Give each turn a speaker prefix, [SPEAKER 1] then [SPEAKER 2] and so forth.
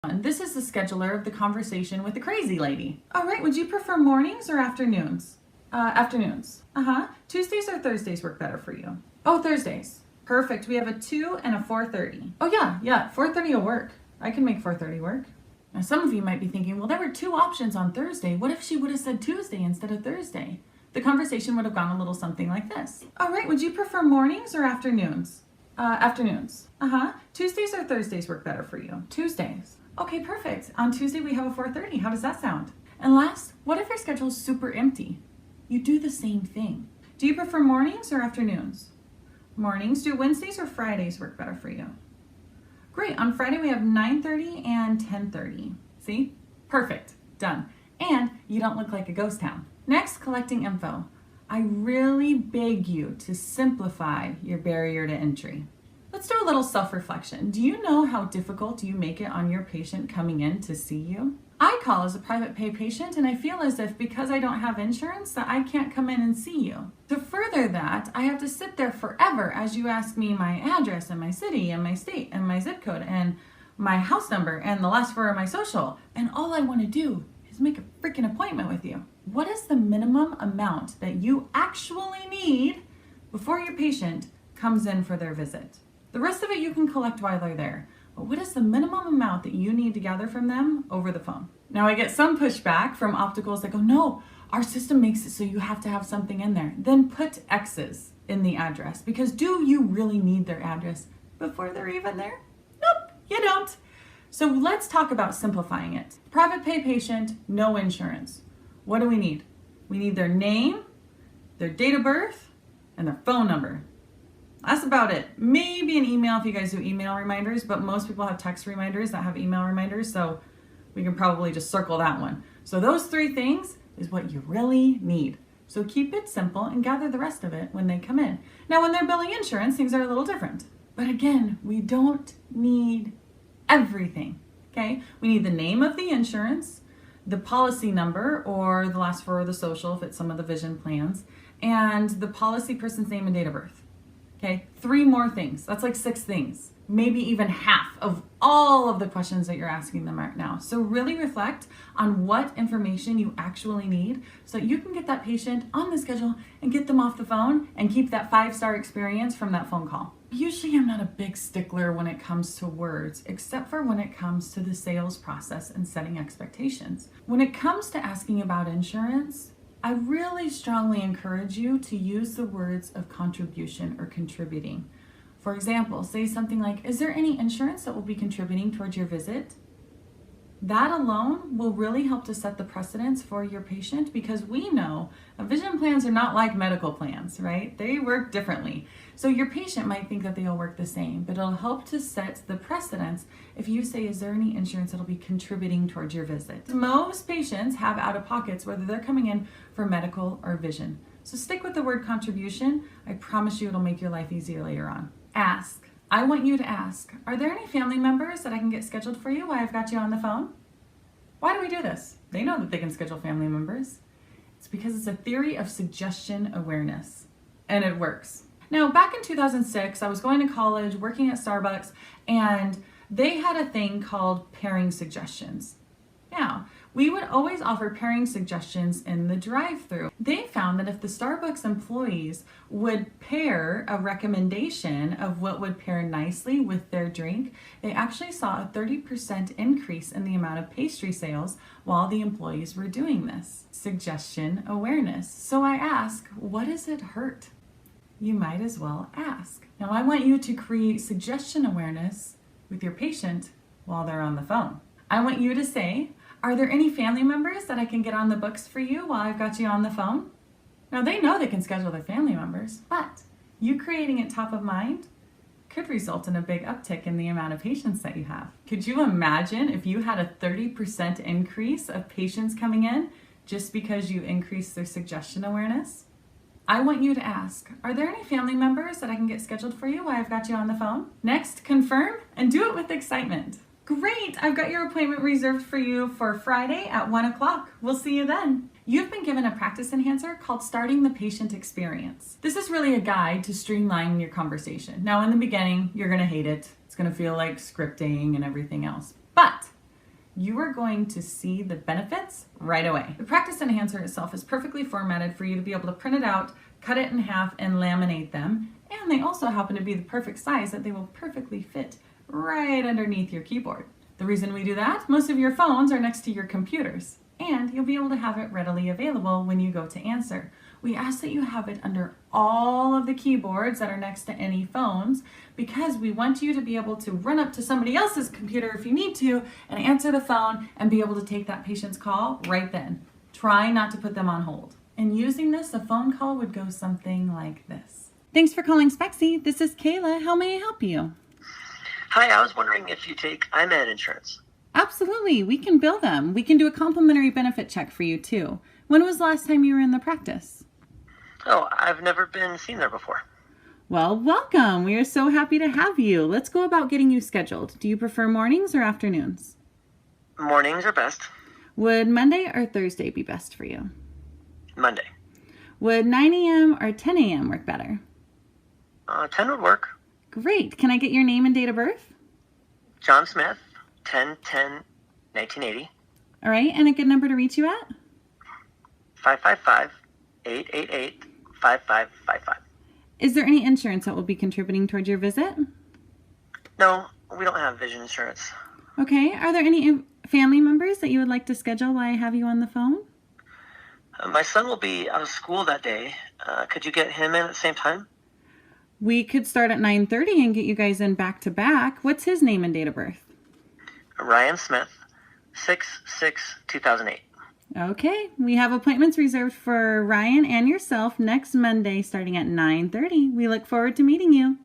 [SPEAKER 1] This is the scheduler of the conversation with the crazy lady. All right, would you prefer mornings or afternoons? Afternoons. Tuesdays or Thursdays work better for you? Oh, Thursdays. Perfect. We have a 2 and a 4:30. Oh yeah, 4:30 will work. I can make 4:30 work. Now some of you might be thinking, well, there were 2 options on Thursday. What if she would have said Tuesday instead of Thursday? The conversation would have gone a little something like this. All right, would you prefer mornings or afternoons? Afternoons. Tuesdays or Thursdays work better for you? Tuesdays. Okay, perfect. On Tuesday we have a 4:30. How does that sound? And last, what if your schedule is super empty? You do the same thing. Do you prefer mornings or afternoons? Mornings. Do Wednesdays or Fridays work better for you? Great. On Friday we have 9:30 and 10:30. See? Perfect. Done. And you don't look like a ghost town. Next, collecting info. I really beg you to simplify your barrier to entry. Let's do a little self-reflection. Do you know how difficult you make it on your patient coming in to see you? I call as a private pay patient and I feel as if because I don't have insurance that I can't come in and see you. To further that, I have to sit there forever as you ask me my address and my city and my state and my zip code and my house number and the last four of my social. And all I want to do is make a freaking appointment with you. What is the minimum amount that you actually need before your patient comes in for their visit? The rest of it you can collect while they're there. But what is the minimum amount that you need to gather from them over the phone? Now I get some pushback from opticals that go, no, our system makes it so you have to have something in there. Then put X's in the address, because do you really need their address before they're even there? Nope, you don't. So let's talk about simplifying it. Private pay patient, no insurance. What do we need? We need their name, their date of birth, and their phone number. That's about it. Maybe an email if you guys do email reminders, but most people have text reminders that have email reminders, so we can probably just circle that one. So those 3 things is what you really need. So keep it simple and gather the rest of it when they come in. Now, when they're billing insurance, things are a little different. But again, we don't need everything, okay? We need the name of the insurance, the policy number, or the last 4 of the social if it's some of the vision plans, and the policy person's name and date of birth. Okay, 3 more things. That's like 6 things, maybe even half of all of the questions that you're asking them right now. So really reflect on what information you actually need so that you can get that patient on the schedule and get them off the phone and keep that 5-star experience from that phone call. Usually I'm not a big stickler when it comes to words, except for when it comes to the sales process and setting expectations. When it comes to asking about insurance, I really strongly encourage you to use the words of contribution or contributing. For example, say something like, is there any insurance that will be contributing towards your visit? That alone will really help to set the precedence for your patient, because we know vision plans are not like medical plans, right? They work differently. So your patient might think that they all work the same, but it'll help to set the precedence if you say, is there any insurance that'll be contributing towards your visit? Most patients have out-of-pockets, whether they're coming in for medical or vision. So stick with the word contribution. I promise you it'll make your life easier later on. Ask. I want you to ask, are there any family members that I can get scheduled for you while I've got you on the phone? Why do we do this? They know that they can schedule family members. It's because it's a theory of suggestion awareness, and it works. Now, back in 2006, I was going to college, working at Starbucks, and they had a thing called pairing suggestions. Now, we would always offer pairing suggestions in the drive-thru. They found that if the Starbucks employees would pair a recommendation of what would pair nicely with their drink, they actually saw a 30% increase in the amount of pastry sales while the employees were doing this. Suggestion awareness. So I ask, what does it hurt? You might as well ask. Now I want you to create suggestion awareness with your patient while they're on the phone. I want you to say, are there any family members that I can get on the books for you while I've got you on the phone? Now they know they can schedule their family members, but you creating it top of mind could result in a big uptick in the amount of patients that you have. Could you imagine if you had a 30% increase of patients coming in just because you increased their suggestion awareness? I want you to ask, are there any family members that I can get scheduled for you while I've got you on the phone? Next, confirm and do it with excitement. Great, I've got your appointment reserved for you for Friday at 1 o'clock. We'll see you then. You've been given a practice enhancer called Starting the Patient Experience. This is really a guide to streamline your conversation. Now in the beginning, you're gonna hate it. It's gonna feel like scripting and everything else. But You are going to see the benefits right away. The practice enhancer itself is perfectly formatted for you to be able to print it out, cut it in half, and laminate them. And they also happen to be the perfect size that they will perfectly fit right underneath your keyboard. The reason we do that, most of your phones are next to your computers, and you'll be able to have it readily available when you go to answer. We ask that you have it under all of the keyboards that are next to any phones because we want you to be able to run up to somebody else's computer if you need to and answer the phone and be able to take that patient's call right then. Try not to put them on hold. And using this, a phone call would go something like this. Thanks for calling Spexy. This is Kayla. How may I help you?
[SPEAKER 2] Hi, I was wondering if you take IMED insurance.
[SPEAKER 1] Absolutely. We can bill them. We can do a complimentary benefit check for you too. When was the last time you were in the practice?
[SPEAKER 2] Oh, I've never been seen there before.
[SPEAKER 1] Well, welcome. We are so happy to have you. Let's go about getting you scheduled. Do you prefer mornings or afternoons?
[SPEAKER 2] Mornings are best.
[SPEAKER 1] Would Monday or Thursday be best for you?
[SPEAKER 2] Monday.
[SPEAKER 1] Would 9 a.m. or 10 a.m. work better?
[SPEAKER 2] 10 would work.
[SPEAKER 1] Great. Can I get your name and date of birth?
[SPEAKER 2] John Smith, 10/10/1980.
[SPEAKER 1] All right. And a good number to reach you at?
[SPEAKER 2] 555-888-5555.
[SPEAKER 1] Is there any insurance that will be contributing towards your visit?
[SPEAKER 2] No, we don't have vision insurance.
[SPEAKER 1] Okay. Are there any family members that you would like to schedule while I have you on the phone?
[SPEAKER 2] My son will be out of school that day. Could you get him in at the same time?
[SPEAKER 1] We could start at 9:30 and get you guys in back to back. What's his name and date of birth?
[SPEAKER 2] Ryan Smith, 6/6/2008.
[SPEAKER 1] Okay, we have appointments reserved for Ryan and yourself next Monday starting at 9:30. We look forward to meeting you.